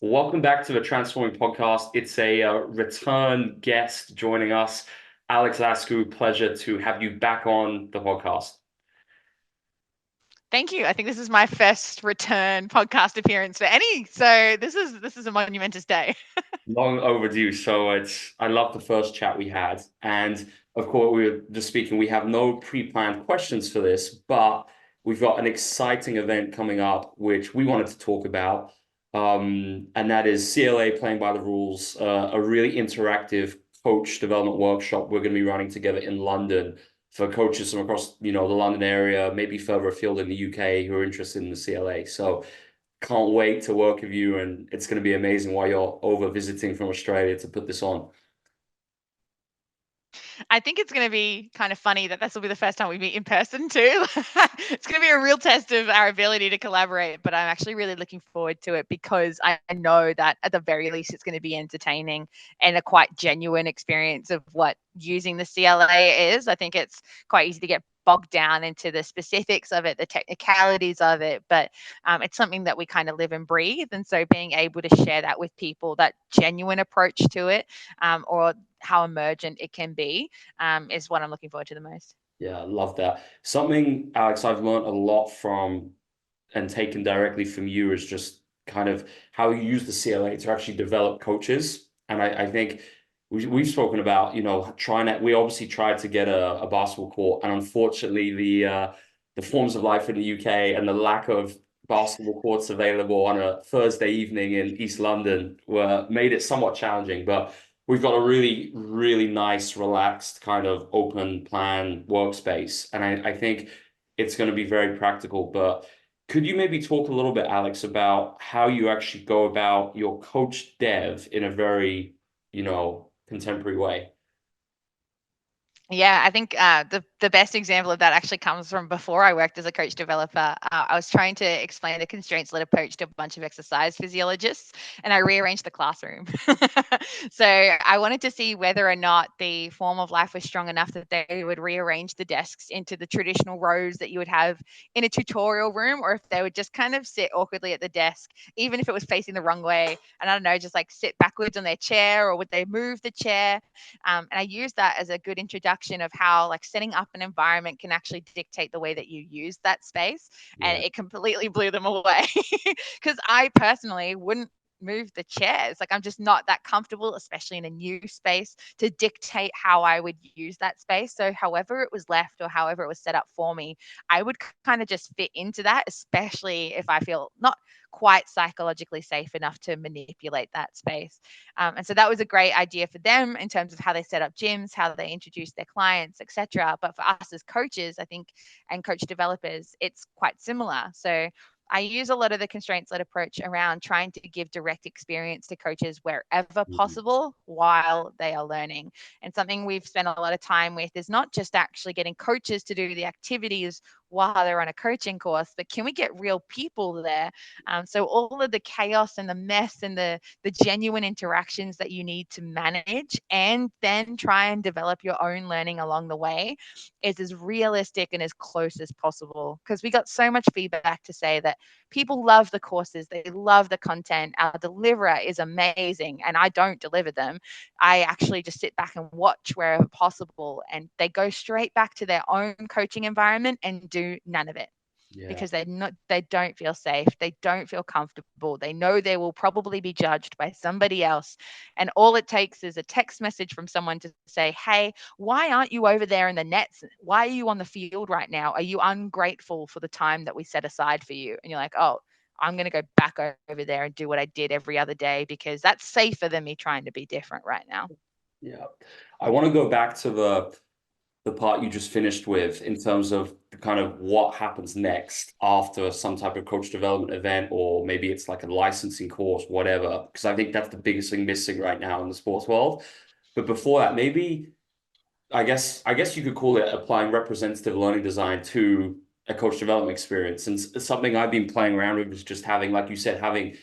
Welcome back to the Transforming Podcast. It's a return guest joining us, Alex Lascu. Pleasure to have you back on the podcast. Thank you. I think this is my first return podcast appearance for any. So this is a monumentous day. Long overdue. I love the first chat we had, and of course we were just speaking. We have no pre-planned questions for this, but we've got an exciting event coming up which we wanted to talk about, and that is CLA Playing by the Rules, a really interactive coach development workshop we're going to be running together in London for coaches from across, the London area, maybe further afield in the UK who are interested in the CLA. So can't wait to work with you, and it's going to be amazing while you're over visiting from Australia to put this on. I think it's going to be kind of funny that this will be the first time we meet in person too. It's going to be a real test of our ability to collaborate, but I'm actually really looking forward to it because I know that at the very least it's going to be entertaining and a quite genuine experience of what using the CLA is. I think it's quite easy to get bogged down into the specifics of it, the technicalities of it, but it's something that we kind of live and breathe. And so being able to share that with people, that genuine approach to it, or how emergent it can be, is what I'm looking forward to the most. Yeah, I love that. Something, Alex, I've learned a lot from and taken directly from you is just kind of how you use the CLA to actually develop coaches. And I think we've spoken about, we obviously tried to get a basketball court, and unfortunately the forms of life in the UK and the lack of basketball courts available on a Thursday evening in East London were made it somewhat challenging. But we've got a really, really nice, relaxed kind of open plan workspace. And I think it's going to be very practical. But could you maybe talk a little bit, Alex, about how you actually go about your coach dev in a very, contemporary way? Yeah, I think the best example of that actually comes from before I worked as a coach developer. I was trying to explain the constraints-led approach to a bunch of exercise physiologists, and I rearranged the classroom. So I wanted to see whether or not the form of life was strong enough that they would rearrange the desks into the traditional rows that you would have in a tutorial room, or if they would just kind of sit awkwardly at the desk, even if it was facing the wrong way, and I don't know, just like sit backwards on their chair, or would they move the chair? And I use that as a good introduction of how like setting up an environment can actually dictate the way that you use that space. And Yeah. it completely blew them away because I personally wouldn't move the chairs. Like I'm just not that comfortable, especially in a new space, to dictate how I would use that space. So however it was left or however it was set up for me, I would kind of just fit into that, especially if I feel not quite psychologically safe enough to manipulate that space. And so that was a great idea for them in terms of how they set up gyms, how they introduce their clients, etc. But for us as coaches, I think, and coach developers, it's quite similar. So I use a lot of the constraints led approach around trying to give direct experience to coaches wherever Mhm. possible while they are learning. And something we've spent a lot of time with is not just actually getting coaches to do the activities while they're on a coaching course, but can we get real people there? So all of the chaos and the mess and the genuine interactions that you need to manage and then try and develop your own learning along the way is as realistic and as close as possible, because we got so much feedback to say that people love the courses, they love the content, our deliverer is amazing, and I don't deliver them. I actually just sit back and watch wherever possible, and they go straight back to their own coaching environment and do none of it Yeah. because they don't feel safe, they don't feel comfortable, they know they will probably be judged by somebody else, and all it takes is a text message from someone to say, hey, why aren't you over there in the nets, why are you on the field right now, are you ungrateful for the time that we set aside for you? And you're like, oh, I'm going to go back over there and do what I did every other day because that's safer than me trying to be different right now. Yeah. I want to go back to the part you just finished with in terms of kind of what happens next after some type of coach development event, or maybe it's like a licensing course, whatever, because I think that's the biggest thing missing right now in the sports world. But before that, maybe I guess you could call it applying representative learning design to a coach development experience. And something I've been playing around with is just having, like you said, having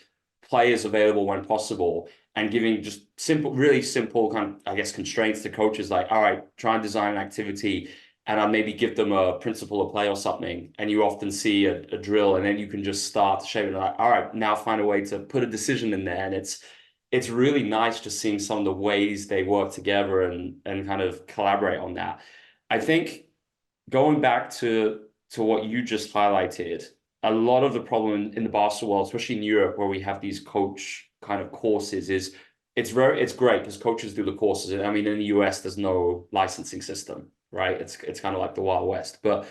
players available when possible and giving just simple, really simple kind of, I guess, constraints to coaches like, all right, try and design an activity and I'd maybe give them a principle of play or something, and you often see a drill, and then you can just start to shape it like, all right, now find a way to put a decision in there. And it's really nice just seeing some of the ways they work together and kind of collaborate on that. I think going back to what you just highlighted, a lot of the problem in the basketball world, especially in Europe, where we have these coach kind of courses, is it's great because coaches do the courses. I mean, in the US, there's no licensing system, right? It's kind of like the Wild West. But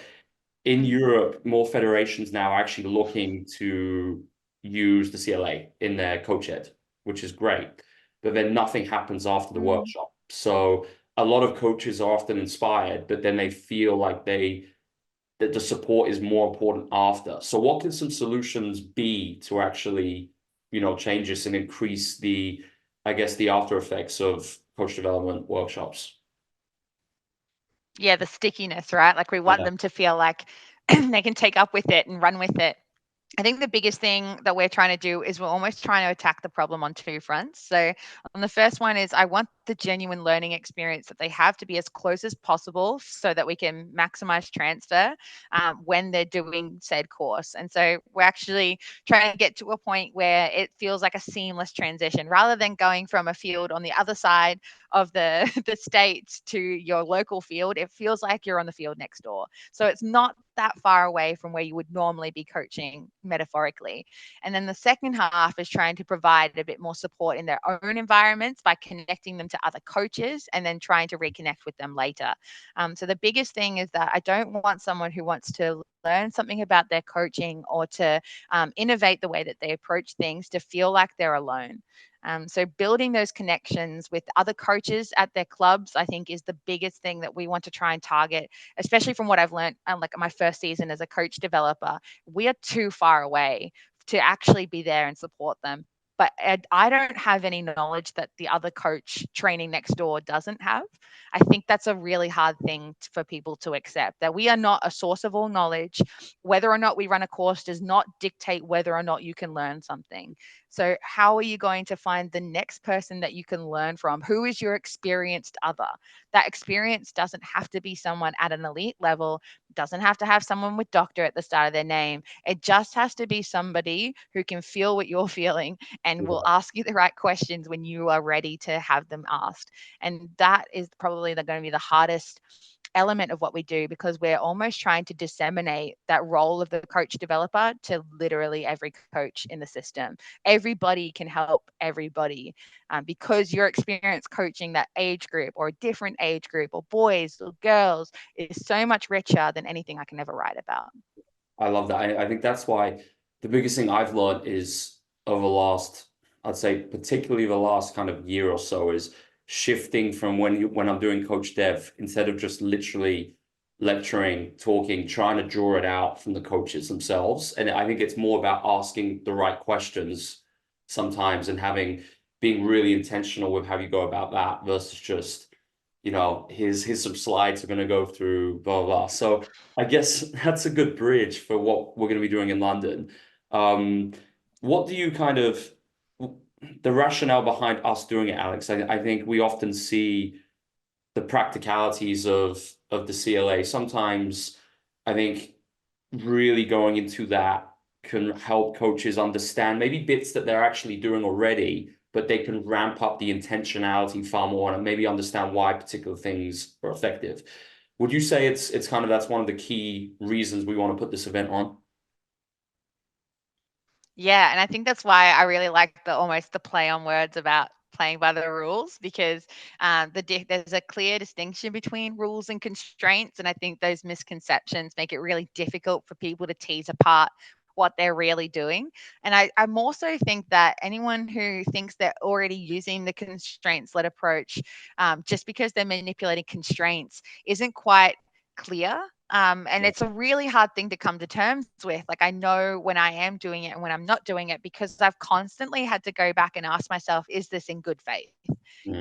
in Mm. Europe, more federations now are actually looking to use the CLA in their coach ed, which is great. But then nothing happens after the Mm. workshop. So a lot of coaches are often inspired, but then they feel like that the support is more important after. So what can some solutions be to actually, change this and increase I guess, the after effects of coach development workshops? Yeah, the stickiness, right? Like we want Yeah. them to feel like they can take up with it and run with it. I think the biggest thing that we're trying to do is we're almost trying to attack the problem on two fronts. So, on the first one is I want the genuine learning experience that they have to be as close as possible so that we can maximize transfer when they're doing said course. And so, we're actually trying to get to a point where it feels like a seamless transition rather than going from a field on the other side of the state to your local field. It feels like you're on the field next door. So, it's not that far away from where you would normally be coaching metaphorically. And then the second half is trying to provide a bit more support in their own environments by connecting them to other coaches and then trying to reconnect with them later. So the biggest thing is that I don't want someone who wants to learn something about their coaching or to innovate the way that they approach things to feel like they're alone. So building those connections with other coaches at their clubs, I think, is the biggest thing that we want to try and target, especially from what I've learned, like my first season as a coach developer. We are too far away to actually be there and support them. But I don't have any knowledge that the other coach training next door doesn't have. I think that's a really hard thing for people to accept, that we are not a source of all knowledge. Whether or not we run a course does not dictate whether or not you can learn something. So, how are you going to find the next person that you can learn from? Who is your experienced other? That experience doesn't have to be someone at an elite level, doesn't have to have someone with doctor at the start of their name. It just has to be somebody who can feel what you're feeling and will ask you the right questions when you are ready to have them asked. And that is probably going to be the hardest element of what we do, because we're almost trying to disseminate that role of the coach developer to literally every coach in the system. Everybody can help everybody, because your experience coaching that age group or a different age group or boys or girls is so much richer than anything I can ever write about. I love that. I think that's why the biggest thing I've learned is over the last, I'd say particularly the last kind of year or so, is shifting from when I'm doing coach dev, instead of just literally lecturing, talking, trying to draw it out from the coaches themselves. And I think it's more about asking the right questions sometimes and being really intentional with how you go about that versus just, here's some slides we're going to go through, blah, blah, blah. So I guess that's a good bridge for what we're going to be doing in London. Um, what do you kind of the rationale behind us doing it, Alex? I think we often see the practicalities of the CLA. Sometimes I think really going into that can help coaches understand maybe bits that they're actually doing already, but they can ramp up the intentionality far more and maybe understand why particular things are effective. Would you say it's kind of that's one of the key reasons we want to put this event on? Yeah, and I think that's why I really like the almost the play on words about playing by the rules, because there's a clear distinction between rules and constraints, and I think those misconceptions make it really difficult for people to tease apart what they're really doing. And I also think that anyone who thinks they're already using the constraints-led approach, just because they're manipulating constraints, isn't quite clear And it's a really hard thing to come to terms with. Like, I know when I am doing it and when I'm not doing it, because I've constantly had to go back and ask myself, is this in good faith?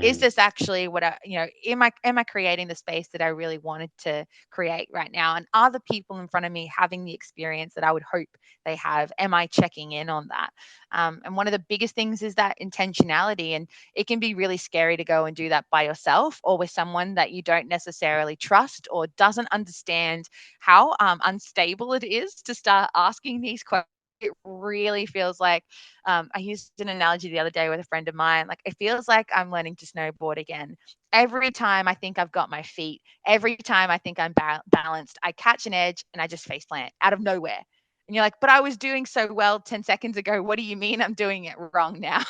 Is Mm, this actually what I, am I creating the space that I really wanted to create right now? And are the people in front of me having the experience that I would hope they have? Am I checking in on that? And one of the biggest things is that intentionality. And it can be really scary to go and do that by yourself or with someone that you don't necessarily trust or doesn't understand how unstable it is to start asking these questions. It really feels like, I used an analogy the other day with a friend of mine. Like, it feels like I'm learning to snowboard again. Every time I think I've got my feet, every time I think I'm balanced, I catch an edge and I just face plant out of nowhere. And you're like, but I was doing so well 10 seconds ago. What do you mean I'm doing it wrong now?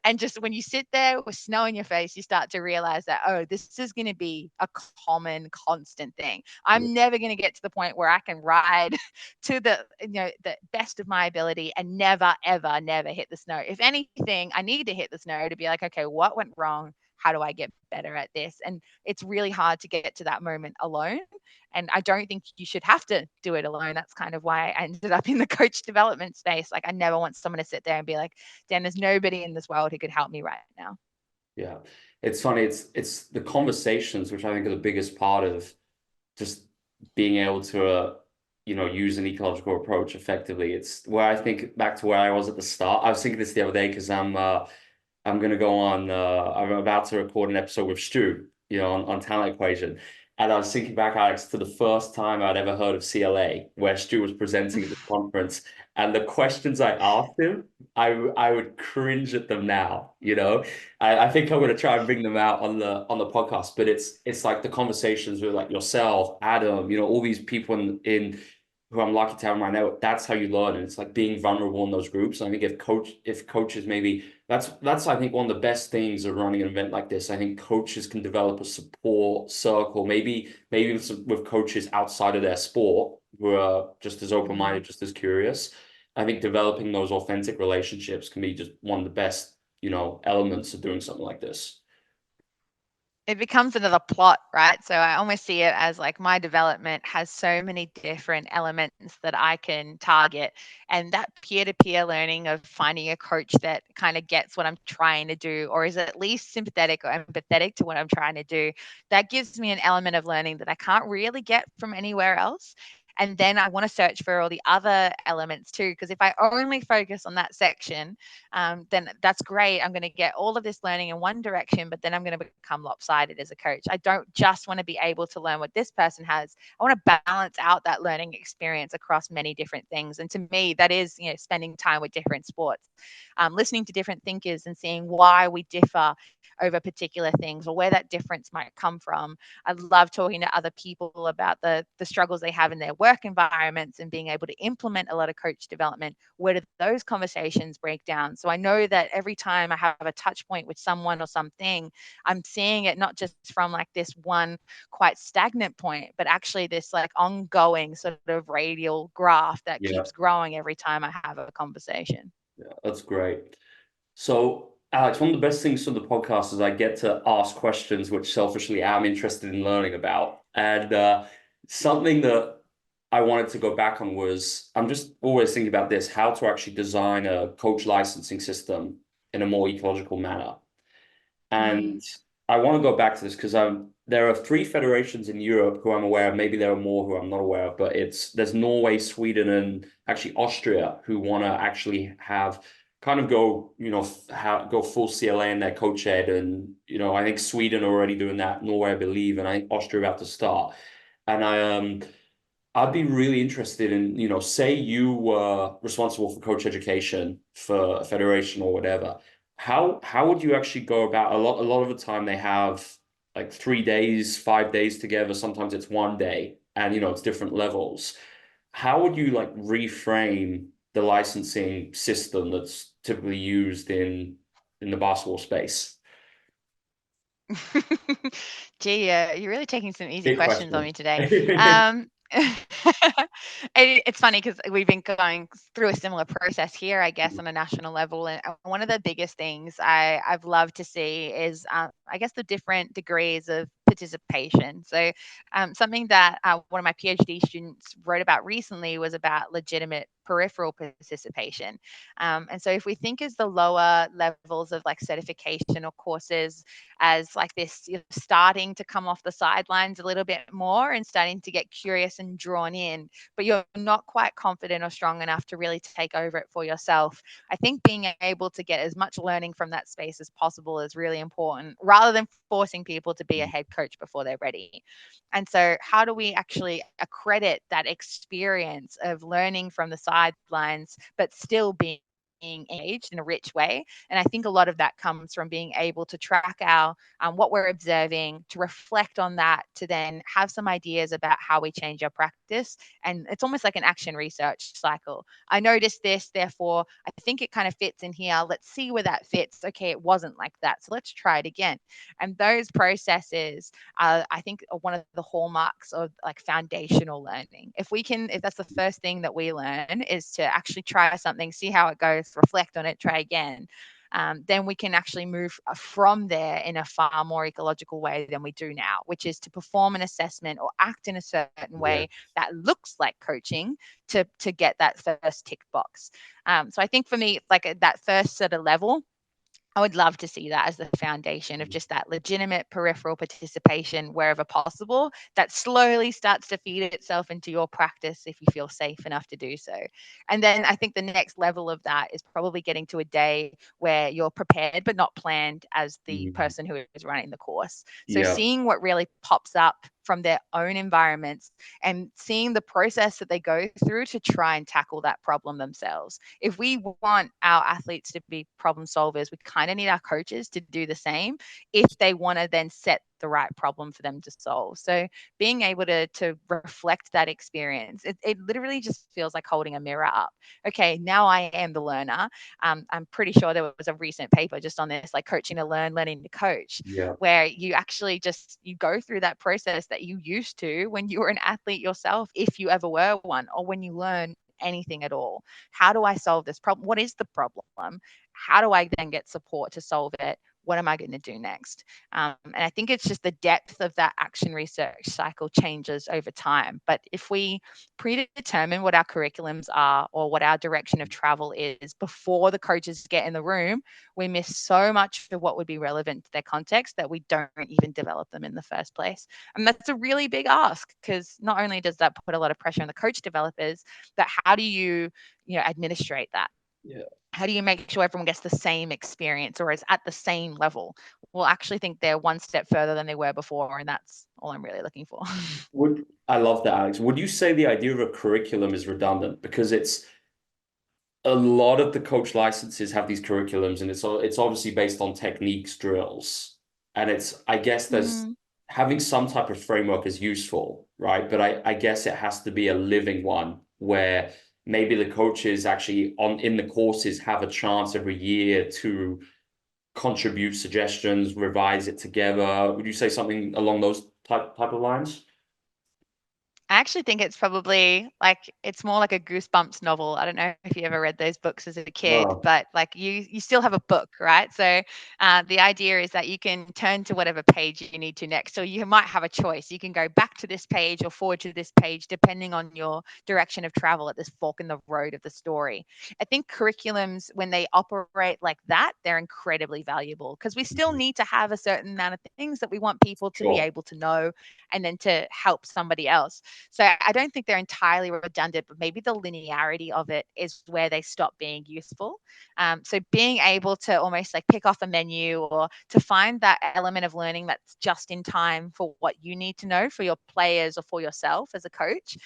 And just when you sit there with snow in your face, you start to realize that, oh, this is going to be a common, constant thing. yeah, I'm never going to get to the point where I can ride to the best of my ability and never, ever, never hit the snow. If anything, I need to hit the snow to be like, okay, what went wrong? How do I get better at this? And it's really hard to get to that moment alone. And I don't think you should have to do it alone. That's kind of why I ended up in the coach development space. Like, I never want someone to sit there and be like, Dan, there's nobody in this world who could help me right now. yeah. It's funny. It's the conversations which I think are the biggest part of just being able to use an ecological approach effectively. It's where I think back to where I was at the start. I was thinking this the other day because I'm gonna go on. I'm about to record an episode with Stu, on talent equation. And I was thinking back, Alex, to the first time I'd ever heard of CLA, where Stu was presenting at the conference, and the questions I asked him, I would cringe at them now. I think I'm gonna try and bring them out on the podcast. But it's like the conversations with like yourself, Adam, all these people in who I'm lucky to have in my network. That's how you learn, and it's like being vulnerable in those groups. And I think if coaches maybe that's I think one of the best things of running an event like this. I think coaches can develop a support circle, maybe with coaches outside of their sport who are just as Mm. open-minded, just as curious. I think developing those authentic relationships can be just one of the best, elements of doing something like this. It becomes another plot, right? So I almost see it as like my development has so many different elements that I can target. And that peer to peer learning of finding a coach that kind of gets what I'm trying to do, or is at least sympathetic or empathetic to what I'm trying to do, that gives me an element of learning that I can't really get from anywhere else. And then I want to search for all the other elements too, because if I only focus on that section, then that's great. I'm going to get all of this learning in one direction, but then I'm going to become lopsided as a coach. I don't just want to be able to learn what this person has. I want to balance out that learning experience across many different things. And to me, that is, spending time with different sports, listening to different thinkers and seeing why we differ over particular things or where that difference might come from. I love talking to other people about the struggles they have in their work environments and being able to implement a lot of coach development. Where do those conversations break down? So I know that every time I have a touch point with someone or something, I'm seeing it not just from like this one quite stagnant point, but actually this like ongoing sort of radial graph that Yeah, keeps growing every time I have a conversation. yeah, that's great. So, Alex, one of the best things from the podcast is I get to ask questions which selfishly I'm interested in learning about. And something that I wanted to go back on was I'm just always thinking about this, how to actually design a coach licensing system in a more ecological manner. Mm. And I want to go back to this because there are three federations in Europe who I'm aware of. Maybe there are more who I'm not aware of, but there's Norway, Sweden, and actually Austria who want to actually have kind of go, go full CLA in their coach ed. And, I think Sweden are already doing that, Norway, I believe, and I think Austria about to start. And I'd be really interested in, say you were responsible for coach education for a federation or whatever. How would you actually go about a lot of the time they have like 3 days, 5 days together. Sometimes it's one day and it's different levels. How would you like reframe the licensing system that's typically used in the basketball space? Gee, you're really taking some easy Big questions on question. me today. It's funny because we've been going through a similar process here, I guess, on a national level. And one of the biggest things I've loved to see is, I guess, the different degrees of participation. So something that one of my PhD students wrote about recently was about legitimate peripheral participation. And so if we think as the lower levels of like certification or courses as like this, you know, starting to come off the sidelines a little bit more and starting to get curious and drawn in, but you're not quite confident or strong enough to really take over it for yourself, I think being able to get as much learning from that space as possible is really important, rather than forcing people to be a head coach before they're ready. And so, how do we actually accredit that experience of learning from the sidelines, but still being engaged in a rich way? And I think a lot of that comes from being able to track our what we're observing, to reflect on that, to then have some ideas about how we change our practice. And it's almost like an action research cycle. I noticed this, therefore I think it kind of fits in here. Let's see where that fits. Okay, it wasn't like that, so let's try it again. And those processes, I think, are one of the hallmarks of like foundational learning. If that's the first thing that we learn, is to actually try something, see how it goes, reflect on it, try again. Then we can actually move from there in a far more ecological way than we do now, which is to perform an assessment or act in a certain Yeah. way that looks like coaching to get that first tick box. So I think for me, like that first sort of level, I would love to see that as the foundation of just that legitimate peripheral participation wherever possible, that slowly starts to feed itself into your practice if you feel safe enough to do so. And then I think the next level of that is probably getting to a day where you're prepared but not planned as the Mhm. person who is running the course. So Yeah. seeing what really pops up from their own environments and seeing the process that they go through to try and tackle that problem themselves. If we want our athletes to be problem solvers, we kind of need our coaches to do the same if they want to then set the right problem for them to solve. So being able to reflect that experience, it literally just feels like holding a mirror up. Okay, now I am the learner. I'm pretty sure there was a recent paper just on this, like coaching to learn, learning to coach, Yeah. where you actually just you go through that process that you used to when you were an athlete yourself, if you ever were one, or when you learn anything at all. How do I solve this problem? What is the problem? How do I then get support to solve it? What am I going to do next? And I think it's just the depth of that action research cycle changes over time. But if we predetermine what our curriculums are or what our direction of travel is before the coaches get in the room, we miss so much of what would be relevant to their context that we don't even develop them in the first place. And that's a really big ask, because not only does that put a lot of pressure on the coach developers, but how do you administrate that? Yeah. How do you make sure everyone gets the same experience or is at the same level? We'll actually think they're one step further than they were before, and that's all I'm really looking for. Would I love that, Alex? Would you say the idea of a curriculum is redundant? Because it's a lot of the coach licenses have these curriculums, and it's obviously based on techniques, drills, and it's I guess there's Mm. having some type of framework is useful, right? But I guess it has to be a living one where maybe the coaches actually on in the courses have a chance every year to contribute suggestions, revise it together. Would you say something along those type of lines? I actually think it's probably like it's more like a Goosebumps novel. I don't know if you ever read those books as a kid, No. but like you still have a book, right? So the idea is that you can turn to whatever page you need to next. So you might have a choice. You can go back to this page or forward to this page, depending on your direction of travel at this fork in the road of the story. I think curriculums, when they operate like that, they're incredibly valuable, because we still need to have a certain amount of things that we want people to be Sure. able to know and then to help somebody else. So I don't think they're entirely redundant, but maybe the linearity of it is where they stop being useful. So being able to almost like pick off a menu or to find that element of learning that's just in time for what you need to know for your players or for yourself as a coach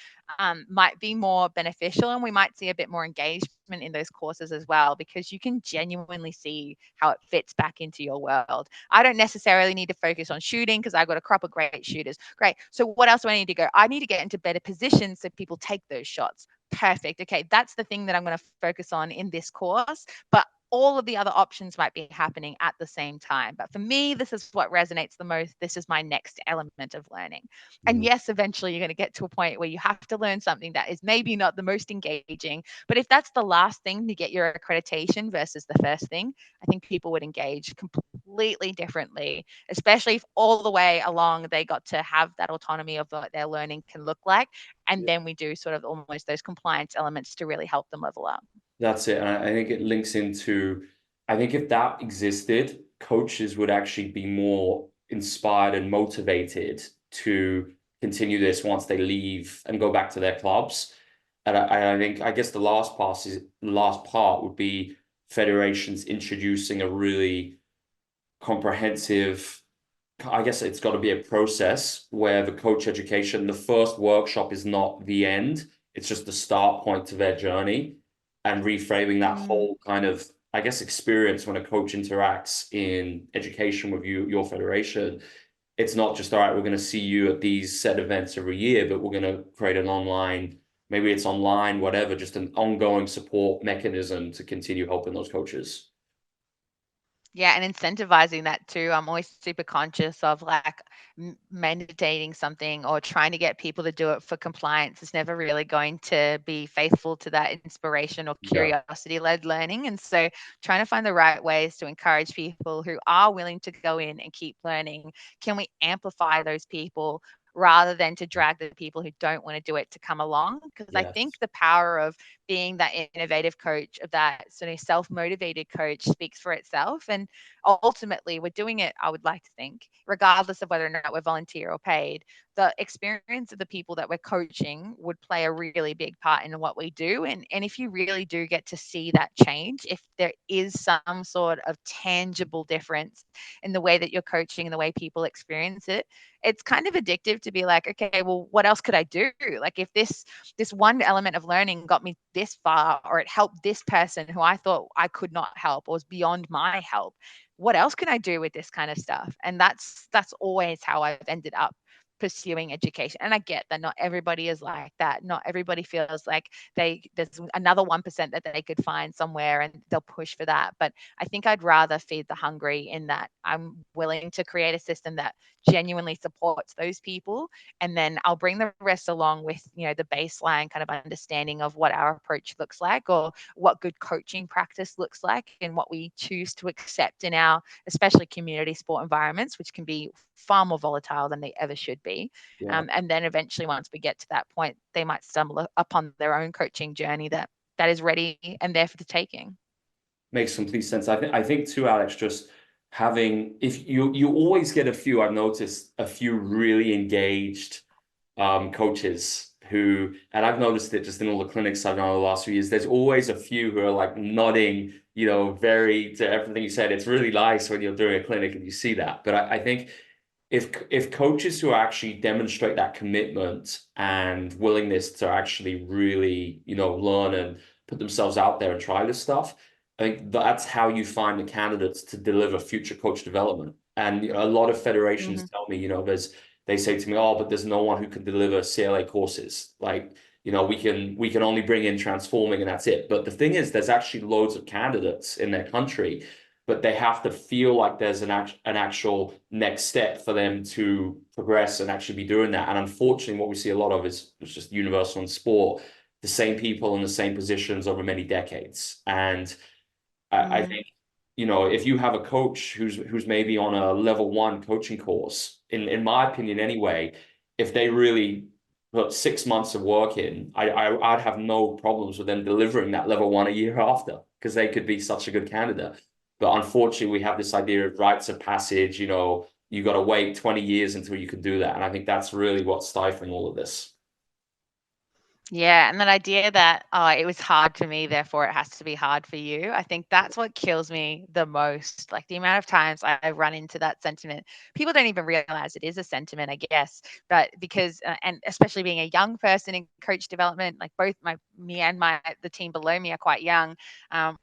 might be more beneficial. And we might see a bit more engagement in those courses as well, because you can genuinely see how it fits back into your world. I don't necessarily need to focus on shooting because I've got a crop of great shooters. Great. So what else do I need to go? I need to get into better positions so people take those shots. Perfect. Okay, that's the thing that I'm going to focus on in this course. But all of the other options might be happening at the same time. But for me, this is what resonates the most. This is my next element of learning. And Mm. yes, eventually you're going to get to a point where you have to learn something that is maybe not the most engaging. But if that's the last thing to get your accreditation versus the first thing, I think people would engage completely differently, especially if all the way along they got to have that autonomy of what their learning can look like. And then we do sort of almost those compliance elements to really help them level up. That's it. And I think it links into, I think if that existed, coaches would actually be more inspired and motivated to continue this once they leave and go back to their clubs. And I think, I guess the last part would be federations introducing a really comprehensive, I guess it's got to be a process where the coach education, the first workshop is not the end, it's just the start point to their journey, and reframing that Mm. whole kind of, I guess, experience when a coach interacts in education with you, your federation. It's not just, all right, we're going to see you at these set events every year, but we're going to create an online, maybe it's online, whatever, just an ongoing support mechanism to continue helping those coaches. Yeah, and incentivizing that too. I'm always super conscious of like mandating something or trying to get people to do it for compliance is never really going to be faithful to that inspiration or Yeah. curiosity led learning. And so trying to find the right ways to encourage people who are willing to go in and keep learning. Can we amplify those people rather than to drag the people who don't want to do it to come along? Because I think Yes. the power of being that innovative coach, of that sort of self-motivated coach, speaks for itself. And ultimately we're doing it, I would like to think, regardless of whether or not we're volunteer or paid, the experience of the people that we're coaching would play a really big part in what we do. And if you really do get to see that change, if there is some sort of tangible difference in the way that you're coaching and the way people experience it, it's kind of addictive to be like, okay, well, what else could I do? Like if this one element of learning got me this far, or it helped this person who I thought I could not help or was beyond my help, what else can I do with this kind of stuff? And that's always how I've ended up pursuing education. And I get that not everybody is like that. Not everybody feels like there's another 1% that they could find somewhere and they'll push for that. But I think I'd rather feed the hungry, in that I'm willing to create a system that genuinely supports those people, and then I'll bring the rest along with, the baseline kind of understanding of what our approach looks like, or what good coaching practice looks like, and what we choose to accept in our, especially community sport environments, which can be far more volatile than they ever should be. Yeah. And then eventually, once we get to that point, they might stumble upon their own coaching journey that is ready and there for the taking. Makes complete sense. I think too, Alex, just having, if you always get a few, I've noticed a few really engaged coaches who, and I've noticed it just in all the clinics I've done over the last few years, there's always a few who are like nodding, very to everything you said. It's really nice when you're doing a clinic and you see that. But I think if coaches who actually demonstrate that commitment and willingness to actually really, learn and put themselves out there and try this stuff, I think that's how you find the candidates to deliver future coach development. And a lot of federations Mm-hmm. tell me, they say to me, oh, but there's no one who can deliver CLA courses. Like, we can only bring in transforming and that's it. But the thing is, there's actually loads of candidates in their country, but they have to feel like there's an actual next step for them to progress and actually be doing that. And unfortunately, what we see a lot of is it's just universal in sport, the same people in the same positions over many decades. And I Mm. think, if you have a coach who's maybe on a level one coaching course, in my opinion anyway, if they really put 6 months of work in, I'd have no problems with them delivering that level one a year after, because they could be such a good candidate. But unfortunately, we have this idea of rites of passage, you got to wait 20 years until you can do that. And I think that's really what's stifling all of this. Yeah, and that idea that, oh, it was hard for me, therefore it has to be hard for you. I think that's what kills me the most. Like the amount of times I run into that sentiment. People don't even realize it is a sentiment, I guess. But because, and especially being a young person in coach development, like both me and the team below me are quite young.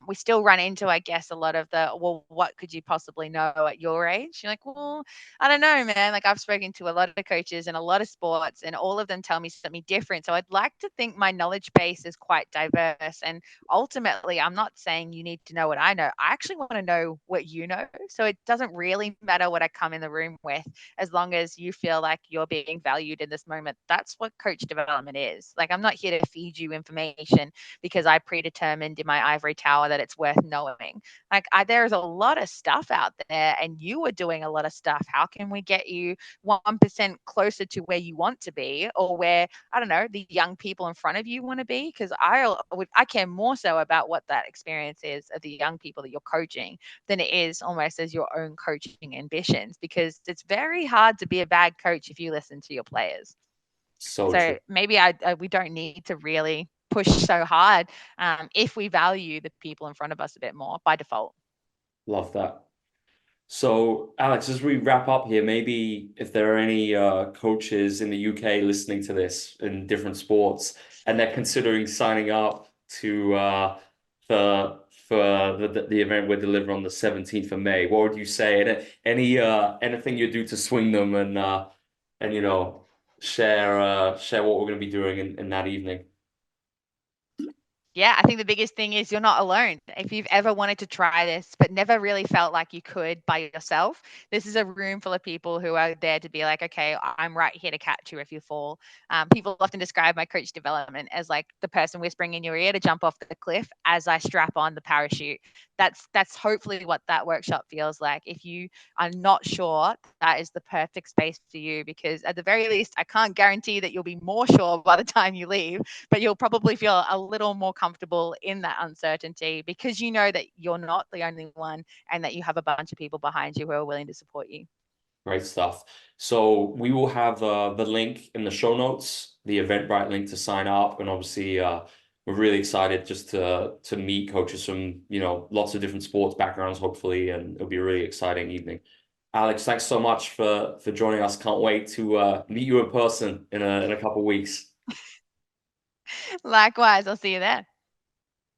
We still run into, I guess, a lot of the, well, what could you possibly know at your age? You're like, well, I don't know, man. Like I've spoken to a lot of coaches and a lot of sports, and all of them tell me something different. So I'd like to think my knowledge base is quite diverse. And ultimately, I'm not saying you need to know what I know. I actually want to know what you know. So it doesn't really matter what I come in the room with, as long as you feel like you're being valued in this moment. That's what coach development is. Like, I'm not here to feed you information because I predetermined in my ivory tower that it's worth knowing. Like, there's a lot of stuff out there, and you are doing a lot of stuff. How can we get you 1% closer to where you want to be, or where, I don't know, the young people in front of you want to be? Because I care more so about what that experience is of the young people that you're coaching than it is almost as your own coaching ambitions, because it's very hard to be a bad coach if you listen to your players. So true. So maybe we don't need to really push so hard if we value the people in front of us a bit more by default. Love that. So, Alex, as we wrap up here, maybe if there are any coaches in the UK listening to this in different sports and they're considering signing up to for the event we're delivering on the 17th of May, what would you say? And any anything you do to swing them and share what we're going to be doing in that evening? Yeah, I think the biggest thing is you're not alone. If you've ever wanted to try this, but never really felt like you could by yourself, this is a room full of people who are there to be like, okay, I'm right here to catch you if you fall. People often describe my coach development as like the person whispering in your ear to jump off the cliff as I strap on the parachute. That's hopefully what that workshop feels like. If you are not sure, that is the perfect space for you, because at the very least, I can't guarantee that you'll be more sure by the time you leave, but you'll probably feel a little more comfortable in that uncertainty because you know that you're not the only one and that you have a bunch of people behind you who are willing to support you. Great stuff. So we will have the link in the show notes, the Eventbrite link to sign up, and obviously we're really excited just to meet coaches from lots of different sports backgrounds, hopefully, and it'll be a really exciting evening. Alex, thanks so much for joining us. Can't wait to meet you in person in a couple of weeks. Likewise, I'll see you there.